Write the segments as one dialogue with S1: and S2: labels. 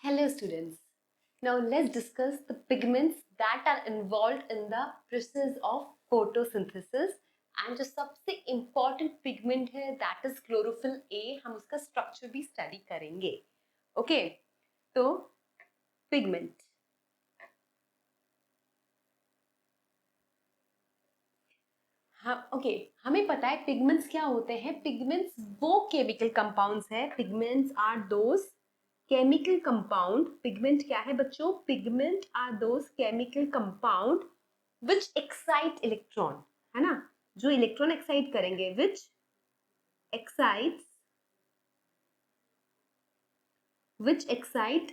S1: Hello students. Now let's discuss the pigments that are involved in the process of photosynthesis and जो सबसे important pigment है that is chlorophyll A, हम उसका structure भी study करेंगे. Okay, तो pigment. हाँ ओके हमें पता है पिगमेंट्स क्या होते हैं. पिगमेंट्स वो केमिकल कंपाउंड्स है. Pigments are those chemical compound. Pigment क्या है बच्चों? Pigment are those chemical compound which excite electron, है ना, जो इलेक्ट्रॉन एक्साइट करेंगे. Which excites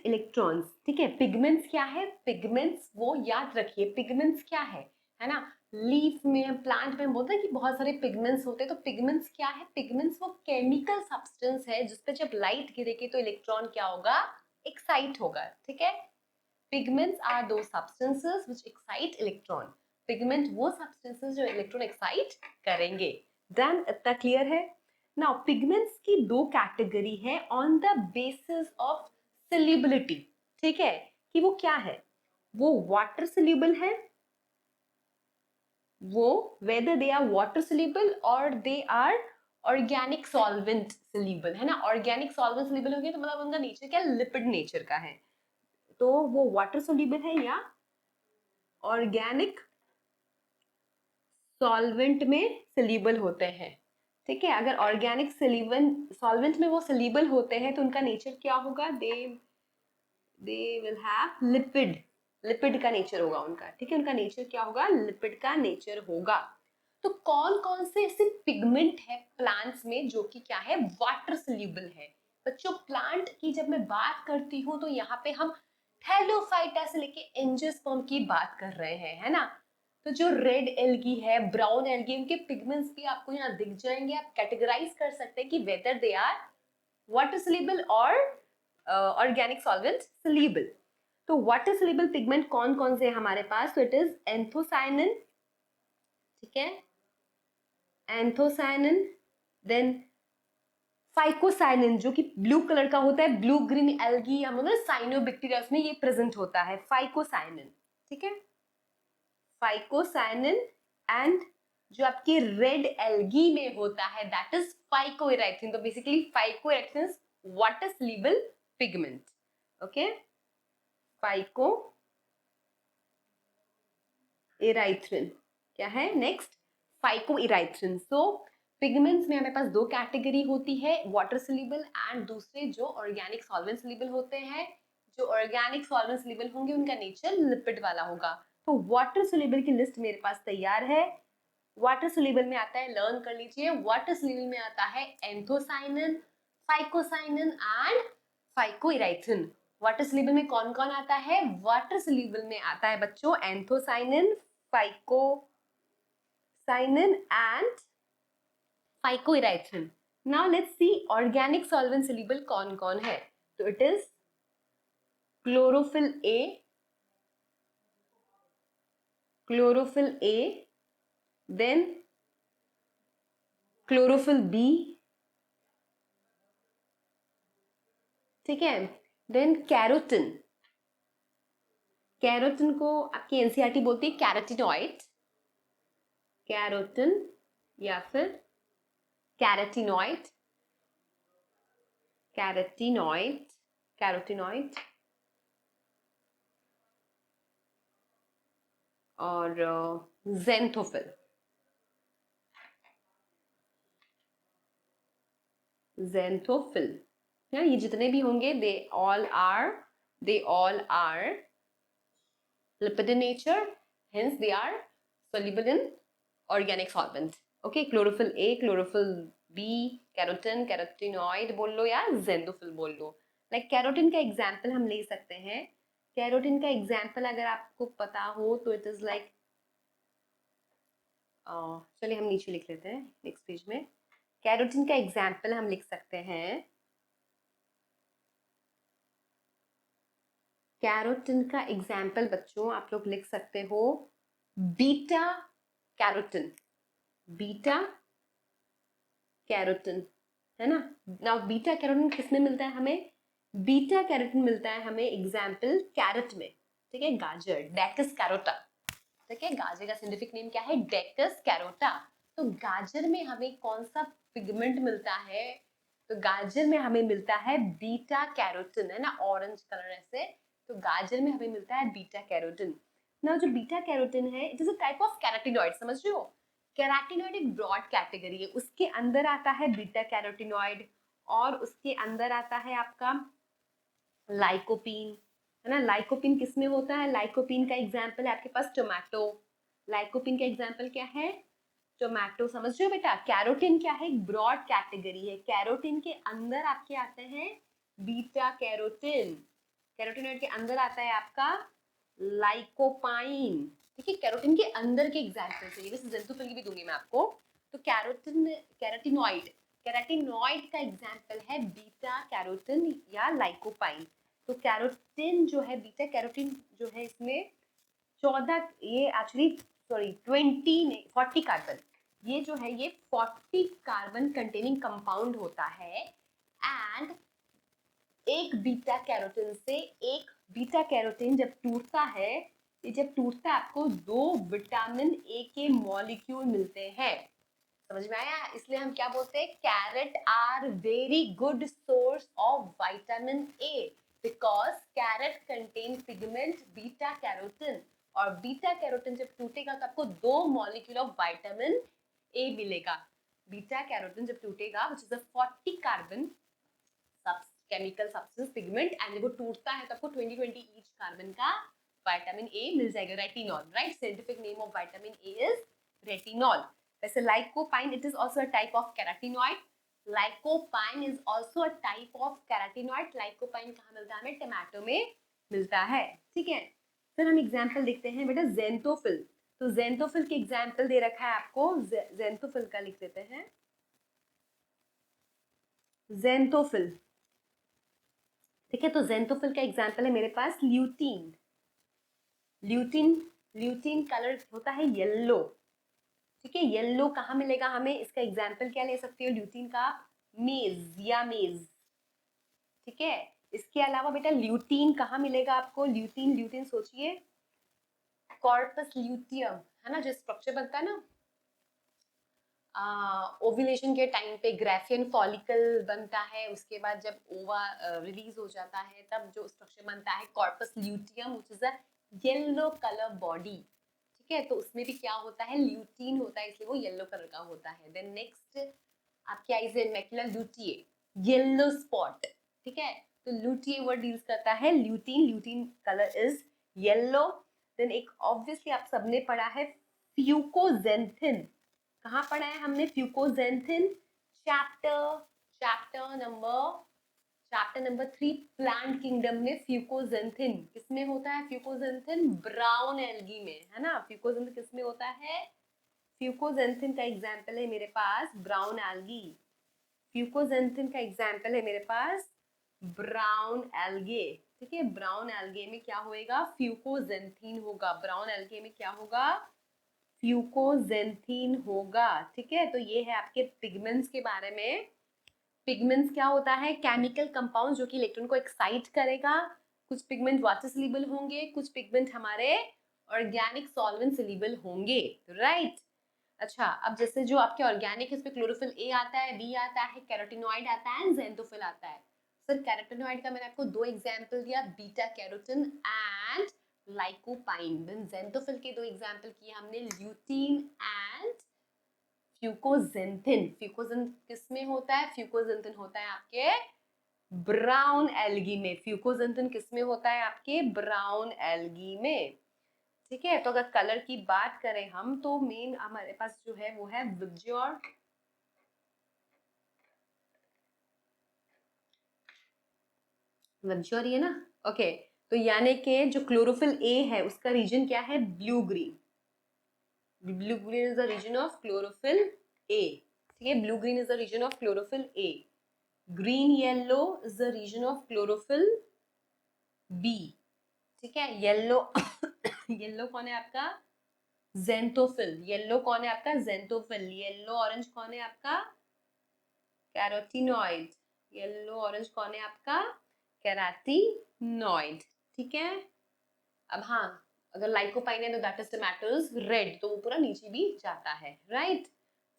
S1: electrons. ठीक है. पिगमेंट्स क्या है? पिगमेंट्स वो याद रखिए. पिगमेंट्स क्या है ना. लीफ में, प्लांट में बोलते हैं कि बहुत सारे पिगमेंट्स होते हैं. तो पिगमेंट्स क्या है? पिगमेंट्स वो केमिकल सब्सटेंस है जिसपे जब लाइट गिरेगी तो इलेक्ट्रॉन क्या होगा? एक्साइट होगा. ठीक है. पिगमेंट्स आर दो substances which excite electron. Pigment वो सब्सटेंसेस जो इलेक्ट्रॉन एक्साइट करेंगे. देन इतना क्लियर है. नाउ पिगमेंट्स की दो कैटेगरी है on the basis of solubility. ठीक है, कि वो क्या है. वो वाटर सोल्यूबल है, वो whether they are water soluble or they are organic solvent soluble, है ना. ऑर्गेनिक सॉल्वेंट soluble हो गया तो मतलब उनका नेचर क्या? लिपिड नेचर का है. तो वो वाटर soluble है या ऑर्गेनिक सॉल्वेंट में soluble होते हैं. ठीक है. अगर ऑर्गेनिक सॉल्वेंट में वो soluble होते हैं तो उनका नेचर क्या होगा? दे विल हैव लिपिड का नेचर होगा उनका. ठीक है. उनका नेचर क्या होगा? लिपिड का नेचर होगा. तो कौन कौन से ऐसे पिगमेंट है प्लांट्स में जो कि क्या है? वाटर सोल्यूबल है. बच्चों प्लांट की जब मैं बात करती हूँ तो यहाँ पे हम थैलोफाइटा से लेके एंजियोस्पर्म की बात कर रहे हैं, है ना. तो जो रेड एल्गी है, ब्राउन एल्गी, उनके पिगमेंट्स भी आपको यहाँ दिख जाएंगे. आप कैटेगराइज कर सकते हैं कि whether they are water soluble और ऑर्गेनिक सॉल्वेंट सोल्यूबल. तो वाटर सोल्यूबल पिगमेंट कौन कौन से है हमारे पास? तो इट इज एंथोसायनिन. ठीक है. एंथोसायनिन. देन फाइकोसायनिन जो कि ब्लू कलर का होता है. ब्लू ग्रीन एल्गी या मतलब साइनोबैक्टीरिया उसमें ये प्रेजेंट होता है. फाइकोसायनिन. ठीक है. फाइकोसायनिन. एंड जो आपकी रेड एल्गी में होता है दैट इज फाइकोइराइथिन. तो basically phycoerythrin is water soluble pigment. Okay. Phycoerythrin क्या है? Next phycoerythrin. So pigments में हमारे पास दो कैटेगरी होती है, वाटर सोल्यूबल एंड दूसरे जो ऑर्गेनिक सॉल्वेंट सोल्यूबल होते हैं. जो ऑर्गेनिक सॉल्वेंट सोल्यूबल होंगे उनका नेचर लिपिड वाला होगा. तो वाटर सोल्यूबल की लिस्ट मेरे पास तैयार है. वाटर सोल्यूबल में आता है, लर्न कर लीजिए. वाटर सोल्यूबल में आता है anthocyanin, phycocyanin and फाइकोइराइथिन. Water soluble में कौन कौन आता है? वाटर सोल्यूबल में आता है बच्चों anthocyanin, phycocyanin and phycoerythrin. Now let's see organic solvent soluble कौन कौन है. तो it is chlorophyll a, then chlorophyll b. ठीक है. Then carotene. कैरोटिन को आपकी एनसीईआरटी बोलती है कैरोटिनॉइड. कैरोटिन या फिर कैरोटिनॉइड. कैरोटिनॉइड और ज़ेंथोफिल. ये जितने भी होंगे they all are lipid in nature, hence they are soluble in organic solvent. Okay, chlorophyll A, chlorophyll B, carotene, carotenoid बोल लो या ज़ेंथोफिल बोल लो. लाइक कैरोटिन का एग्जाम्पल हम ले सकते हैं. कैरोटिन का एग्जाम्पल अगर आपको पता हो तो इट इज लाइक, चलिए हम नीचे लिख लेते हैं नेक्स्ट पेज में. कैरोटिन का एग्जाम्पल हम लिख सकते हैं. कैरोटिन का एग्जाम्पल बच्चों आप लोग लिख सकते हो बीटा कैरोटिन. बीटा कैरोटिन, है ना. नाउ बीटा कैरोटिन किसमें मिलता है हमें? बीटा कैरोटीन मिलता है हमें एग्जाम्पल कैरेट में, ठीक है, गाजर, डेकस कैरोटा, ठीक है, गाजर का साइंटिफिक नेम क्या है, डेकस कैरोटा। तो गाजर में हमें कौन सा पिगमेंट मिलता है, तो गाजर में हमें मिलता है बीटा कैरोटीन, है ना, ऑरेंज कलर ऐसे, तो गाजर में हमें मिलता है बीटा कैरोटीन ना। जो बीटा कैरोटीन है it is a type of carotenoid, समझ रहे हो, कैरोटिनॉइड एक ब्रॉड कैटेगरी है, उसके अंदर आता है बीटा कैरोटिनॉइड, और उसके अंदर आता है आपका लाइकोपीन, है ना। लाइकोपीन किस में होता है, लाइकोपीन का एग्जाम्पल है आपके पास टोमेटो, लाइकोपीन का एग्जाम्पल क्या है, टोमेटो, समझ रहे हो बेटा। कैरोटीन क्या है, एक ब्रॉड कैटेगरी है, कैरोटीन के अंदर आपके आते हैं बीटा कैरोटीन, कैरोटीनॉइड के अंदर आता है आपका लाइकोपाइन, ठीक है, कैरोटीन के अंदर के एग्जाम्पल से, जैसे जेंथोफिल की भी दूंगी मैं आपको। तो कैरोटीन, कैरोटिनॉइड, कैरोटिनॉइड का एग्जाम्पल है बीटा कैरोटीन या लाइकोपाइन। तो कैरोटीन जो है, बीटा कैरोटीन जो है, इसमें 14, ये एक्चुअली सॉरी 20 नहीं 40 कार्बन, ये जो है ये 40 कार्बन कंटेनिंग कंपाउंड होता है। एंड एक बीटा कैरोटीन से, एक बीटा कैरोटीन जब टूटता है, ये जब टूटता है आपको 2 विटामिन ए के मॉलिक्यूल मिलते हैं, समझ में आया। इसलिए हम क्या बोलते हैं, carrot are very good source of vitamin A, because carrot contain pigment beta carotene, और बीटा कैरोटीन जब टूटेगा तो आपको 2 मॉलिक्यूल ऑफ विटामिन ए मिलेगा। बीटा कैरोटीन जब टूटेगा which is a 40 carbon chemical substance pigment, and जब वो टूटता है तो आपको 20 ईच कार्बन का विटामिन ए मिल जाएगा, retinol, right. Scientific name of vitamin A is retinol. वैसे lycopene it is also a type of carotenoid, lycopene is also a type of carotenoid. Lycopene कहाँ मिलता है, हमें टमाटो में मिलता है, ठीक है। फिर हम एग्जाम्पल देखते हैं बेटा जेंथोफिल। तो जेंथोफिल के एग्जाम्पल दे रखा है आपको, जेंथोफिल का लिख देते हैं, जेंथोफिल, ठीक है। तो जेंथोफिल का एग्जाम्पल है मेरे पास ल्यूटीन, ल्यूटीन, ल्यूटीन कलर होता है येलो, ठीक है। येलो कहाँ मिलेगा हमें, इसका एग्जाम्पल क्या ले सकते हो ल्यूटीन का, मेज या मेज, ठीक है। इसके अलावा बेटा ल्यूटीन कहाँ मिलेगा आपको, ल्यूटीन, ल्यूटीन सोचिए, कॉर्पस ल्यूटियम, है ना, जो स्ट्रक्चर बनता है ना ओव्यूलेशन के टाइम पे, ग्राफियन फॉलिकल बनता है, उसके बाद जब ओवा रिलीज हो जाता है तब जो स्ट्रक्चर बनता है corpus luteum, which is a yellow colour body, ठीक है। तो उसमें भी क्या होता है, ल्यूटीन होता है, इसलिए वो येलो कलर का होता है। देन नेक्स्ट आपकी आई से मैकुलर ल्यूटिए, येलो स्पॉट, ठीक है। तो ल्यूटिए वर्ड डील्स करता है lutein, lutein colour is yellow. Then एक ऑब्वियसली आप सबने पढ़ा है फ्यूकोजेंथिन, कहाँ पढ़ा है हमने fucoxanthin, chapter chapter number chapter number 3 plant kingdom में फ्यूकोजेंथिन किसमें होता है, फ्यूकोजेंथिन ब्राउन एल्गी में, है ना। फ्यूकोजेंथिन किसमें होता है, फ्यूकोजेंथिन का एग्जाम्पल है मेरे पास ब्राउन एल्गी, फ्यूकोजेंथिन का एग्जाम्पल है मेरे पास ब्राउन एल्गे, ठीक है। ब्राउन एल्गे में क्या होएगा, फ्यूकोजेंथिन होगा, ब्राउन एल्गे में क्या होगा, फ्यूकोजेंथिन होगा, ठीक है। तो ये है आपके पिगमेंट्स के बारे में। पिगमेंट्स क्या होता है, केमिकल कंपाउंड जो कि इलेक्ट्रॉन को एक्साइट करेगा। कुछ पिगमेंट वाटर सोल्यूबल होंगे, कुछ पिगमेंट हमारे ऑर्गेनिक सॉल्वेंट सोल्यूबल होंगे, राइट। अच्छा, अब जैसे जो आपके ऑर्गेनिक है, इसमें क्लोरोफिल ए आता है, बी आता है, कैरोटिनॉइड आता है, जेंथोफिल आता है। सर कैरोटिनॉइड का मैंने आपको 2 एग्जांपल दिया, beta carotene and lycopene. Then xanthophyll के 2 एग्जांपल किए हमने, ल्यूटीन एंड फ्यूकोजेंथिन। फ्यूकोजेन किस में होता है, फ्यूकोजेंथिन होता है आपके ब्राउन एल्गी में, फ्यूकोजेंथिन किस में होता है आपके ब्राउन एल्गी में, ठीक है। तो अगर कलर की बात करें हम, तो मेन हमारे पास जो है वो है विबज्योर, विबज्योर ये ना, ओके। तो यानी कि जो क्लोरोफिल ए है उसका रीजन क्या है, blue green, blue green is the region of chlorophyll a, ठीक है। Blue green is the region of chlorophyll a, green yellow is the region of chlorophyll b, ठीक है। येलो येलो कौन है आपका, जेंथोफिल, येलो कौन है आपका, जेंथोफिल। येलो ऑरेंज कौन है आपका, कैरोटिनॉइड, येलो ऑरेंज कौन है आपका, कैराटिनॉइड, ठीक है। अब हाँ, अगर लाइकोपाइन है तो दैट इज टोमेटोज रेड, तो वो पूरा नीचे भी जाता है, राइट।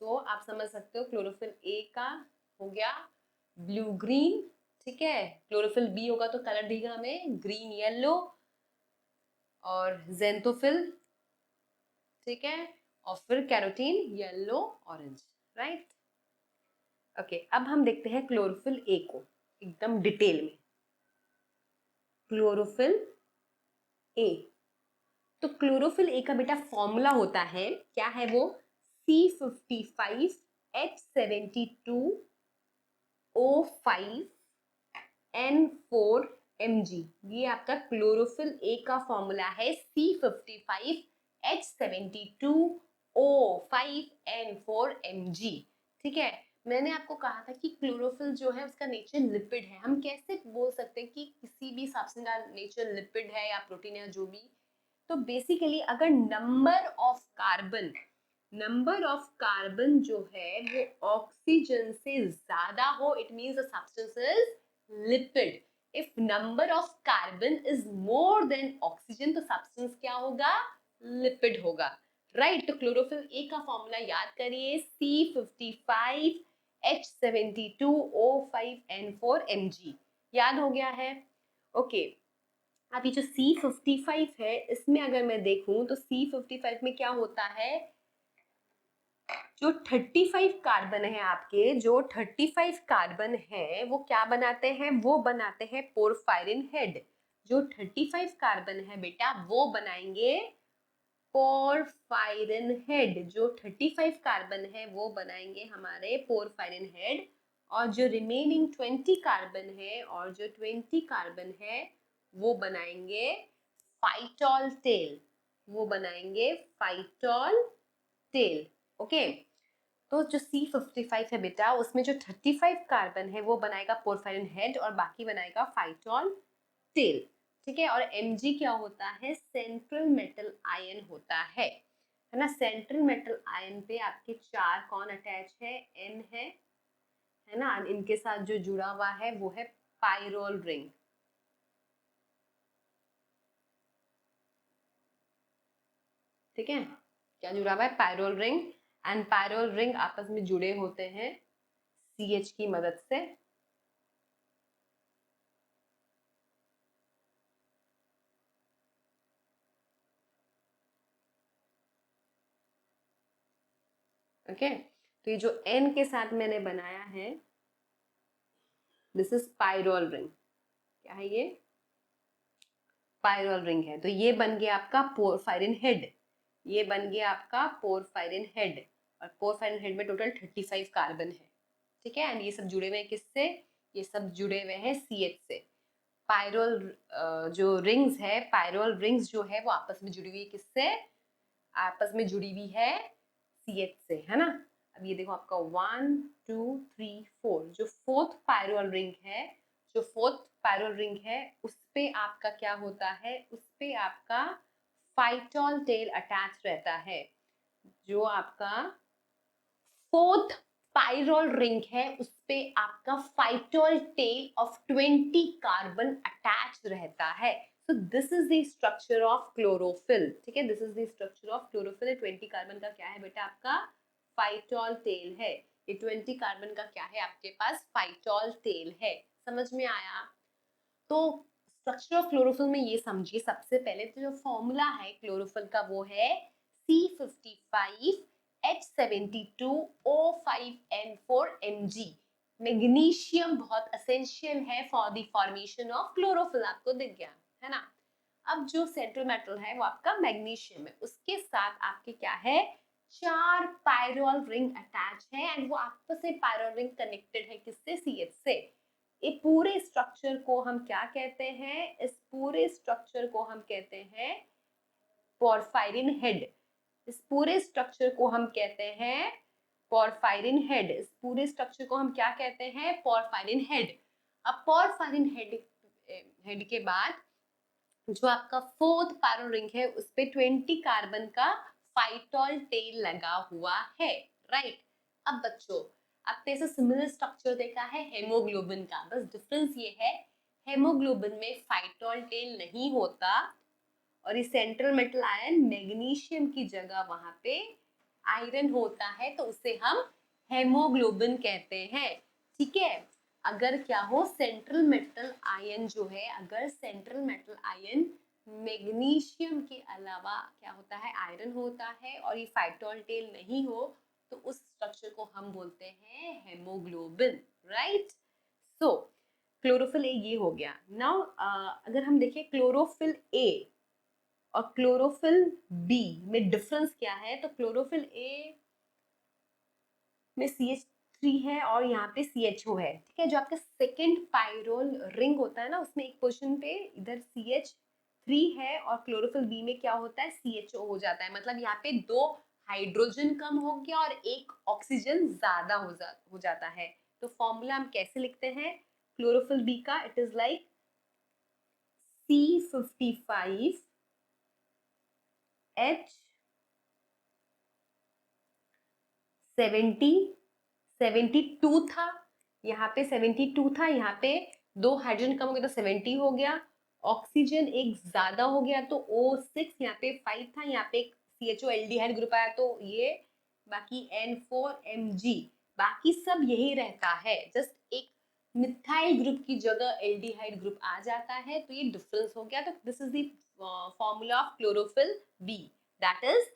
S1: तो आप समझ सकते हो क्लोरोफिल ए का हो गया ब्लू ग्रीन, ठीक है। क्लोरोफिल बी होगा तो कलर दिखेगा हमें ग्रीन येलो, और जेंथोफिल, ठीक है, और फिर carotene yellow orange, right. Okay, अब हम देखते हैं क्लोरोफिल ए को एकदम डिटेल में। क्लोरोफिल ए, तो क्लोरोफिल ए का बेटा फॉर्मूला होता है, क्या है वो, C55H72O5N4Mg। ये आपका क्लोरोफिल ए का फॉर्मूला है, C55H72O5N4Mg, ठीक है। मैंने आपको कहा था कि क्लोरोफिल जो है उसका नेचर लिपिड है। हम कैसे बोल सकते हैं कि किसी भी सब्सटेंस का नेचर लिपिड है या प्रोटीन या जो भी, तो बेसिकली अगर नंबर ऑफ कार्बन जो है वो ऑक्सीजन से ज्यादा हो, it means the substance is lipid. If number of carbon is more than oxygen, तो सब्सटेंस क्या होगा, लिपिड होगा, राइट। तो क्लोरोफिल ए का फॉर्मूला याद करिए, C55H72O5N4Mg, याद हो गया है। ओके, अब ये जो C55 है, इसमें अगर मैं देखूं तो C55 में क्या होता है, जो 35 कार्बन है आपके, जो 35 कार्बन है वो क्या बनाते हैं, वो बनाते हैं पोरफायरिन हेड। जो 35 कार्बन है बेटा वो बनाएंगे पोरफायरिन हेड, जो 35 कार्बन है वो बनाएंगे हमारे पोरफायरिन हेड, और जो रिमेनिंग 20 कार्बन है और जो 20 कार्बन है वो बनाएंगे फाइटोल टेल, वो बनाएंगे फाइटोल टेल, ओके। तो जो C55 है बेटा, उसमें जो 35 कार्बन है वो बनाएगा पोरफायरिन हेड और बाकी बनाएगा फाइटोल टेल, ठीक है। और Mg क्या होता है, सेंट्रल मेटल आयन होता है ना। सेंट्रल मेटल आयन पे आपके चार कौन अटैच है, N है ना। इनके साथ जो जुड़ा हुआ है वो है पायरोल रिंग, ठीक है। क्या जुड़ा हुआ है, pyrrole ring, and pyrrole ring आपस में जुड़े होते हैं CH की मदद से, ओके। तो ये जो N के साथ मैंने बनाया है, दिस इज पायरोल रिंग, क्या है ये, पायरोल रिंग है। तो ये बन गया आपका पोरफायरिन हेड, ये बन गया आपका पोरफायरिन हेड, और पोरफायरिन हेड में टोटल 35 कार्बन है, ठीक है। एंड ये सब जुड़े हुए हैं किससे, ये सब जुड़े हुए हैं CH से। पायरोल जो रिंग्स है, पायरोल रिंग्स जो है वो आपस में जुड़ी हुई है किससे, आपस में जुड़ी हुई है CH से, है ना। अब ये देखो आपका 1 2 3 4, जो फोर्थ पायरोल रिंग है, जो फोर्थ पायरोल रिंग है उस पे आपका क्या होता है, उस पे आपका फाइटोल टेल अटैच रहता है। जो आपका फोर्थ पायरोल रिंग है उस पे आपका phytol tail of 20 carbon attach रहता है। So this is the structure of chlorophyll, ठीक है। This is the structure of chlorophyll. 20 carbon का क्या है बेटा, आपका फाइटोल टेल है। ये 20 कार्बन का क्या है आपके पास, फाइटोल टेल है। समझ में आया। तो स्ट्रक्चर ऑफ क्लोरोफिल में ये समझिए, सबसे पहले तो जो फॉर्मूला है क्लोरोफिल का वो है C55H72O5N4Mg। मैग्नीशियम बहुत एसेंशियल है for the formation of chlorophyll, आपको दिख गया है ना। अब जो सेंट्रल मेटल है वो आपका मैग्नीशियम है, उसके साथ आपके क्या है, चार पायरोल रिंग अटैच है, एंड वो आपस में पायरोल रिंग कनेक्टेड है किससे, CH से। ये पूरे स्ट्रक्चर को हम क्या कहते हैं, इस पूरे स्ट्रक्चर को हम कहते हैं पोरफायरिन हेड। इस पूरे स्ट्रक्चर को हम कहते हैं पोरफायरिन हेड। इस पूरे स्ट्रक्चर को हम क्या कहते हैं, पोरफायरिन हेड। अब पोरफायरिन हेड के बाद जो आपका फोर्थ पायरोल रिंग है उस पे 20 कार्बन का फाइटोल टेल लगा हुआ है, राइट। अब बच्चों आपने ऐसा सिमिलर स्ट्रक्चर देखा है हेमोग्लोबिन का, बस डिफरेंस ये है हेमोग्लोबिन में फाइटोल टेल नहीं होता और ये सेंट्रल मेटल आयन मैग्नीशियम की जगह वहां पे आयरन होता है, तो उसे हम हेमोग्लोबिन कहते हैं। ठीक है, अगर क्या हो सेंट्रल मेटल आयन जो है, अगर सेंट्रल मेटल आयन मैग्नीशियम के अलावा क्या होता है, आयरन होता है और ये फाइटोल टेल नहीं हो, तो उस स्ट्रक्चर को हम बोलते हैं haemoglobin. Right, so chlorophyll A ये हो गया। नाउ अगर हम देखें क्लोरोफिल ए और क्लोरोफिल बी में डिफरेंस क्या है, तो क्लोरोफिल ए में CH3 है और यहाँ पे CHO है। ठीक है, जो आपका सेकेंड पायरोल रिंग होता है ना, उसमें एक पोर्शन पे इधर CH3 है और क्लोरोफिल बी में क्या होता है, CHO हो जाता है। मतलब यहाँ पे दो हाइड्रोजन कम हो गया और एक ऑक्सीजन ज्यादा हो जाता है। तो फॉर्मूला हम कैसे लिखते हैं क्लोरोफिल बी का, इट इज लाइक C55H 72 था, यहाँ पे 72 था, यहाँ पे दो हाइड्रोजन कम हो गया तो 70 हो गया, ऑक्सीजन एक ज्यादा हो गया तो O6, यहाँ पे 5 था, यहाँ पे एक CHO एल्डिहाइड ग्रुप आया तो ये, बाकी N4Mg, बाकी सब यही रहता है, जस्ट एक मिथाइल ग्रुप की जगह एल्डिहाइड ग्रुप आ जाता है, तो ये डिफरेंस हो गया। तो this is the formula of chlorophyll B, that is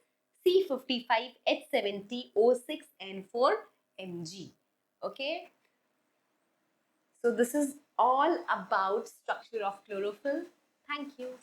S1: C55H70O6N4Mg. Okay, so this is all about structure of chlorophyll. Thank you.